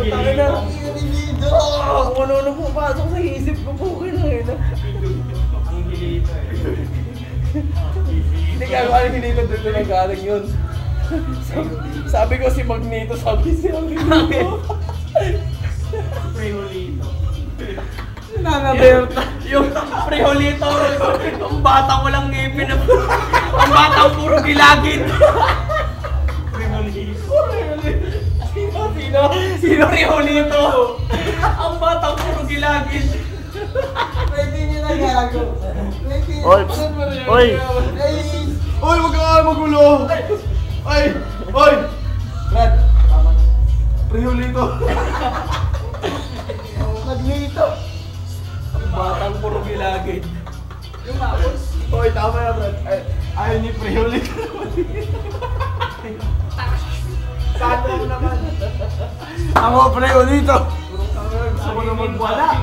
Putangin na. Kung ano-ano pumapasok sa isip ko po kayo na. Ang hilito eh. Hindi ka alam hindi ito dito na galing yun. Sabi ko si Magneto, sabi si Magneto. Prehulito. Nanaberta. Yung prehulito, ang batang walang ngipin na ang batang puro gilagid. Prehulito. Sino prehulito? Ang batang puro gilagid. Pwede nyo na gago. Oy! Oy! Oy, wag ka magulo! Ay! Oy! Brad! Prehulito! Magneto. Ang batang puro gilagid. Yung mapos. Oy, tama na, Brad. Ayaw ni Prehulito. Saan mo naman? Ako, Prehulito! Gusto ko naman wala.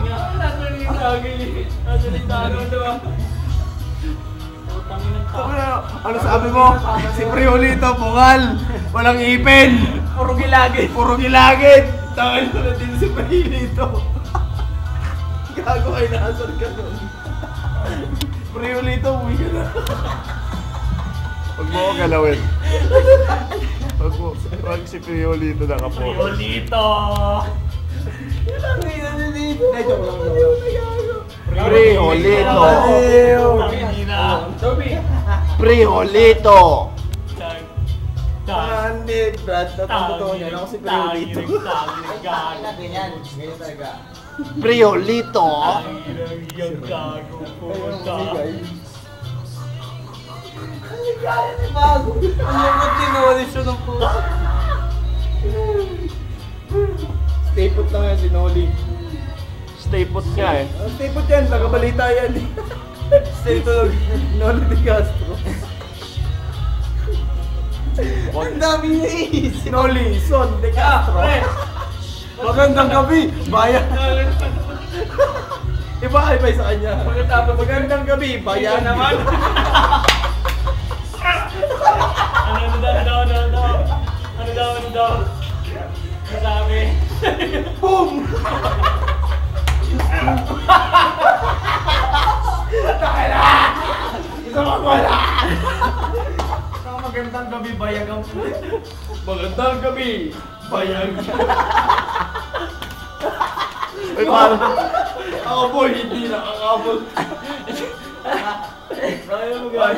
Ano sabi mo? Si Prehulito, pungal! Walang ipin! Puro gilagid. Puro gilagid! Tangin mo na din si Prehulito. Gago kayo naasar ka nun. Prehulito, uwi ka na. Huwag mo ko galawin. Huwag si Prehulito nakapo. Prehulito. Prehulito! Toby. Prehulito! Hindi, Brad. Totoo niya. Ako si Prehulito. Ganyan. Ganyan talaga. Prehulito! Kaya ni bago. Ang lungkot tinulis yun ng puso. Stay put lang yan, sinoli. Stay put nga eh. Stay put yan, nagabalita yan. Stay tulog. Noli de Castro. Ang dami niya eh. Sinoli, Son de Castro. Magandang gabi! Bayan. Iba ay may sa kanya. Magandang gabi, bayan naman. Ano daw? Sabi. Boom! Isa wala! Magandang gabi, bayagang. Magandang gabi, bayag. Ay, paano? Ako po, hindi nakakabot. Ayaw mo gano'n.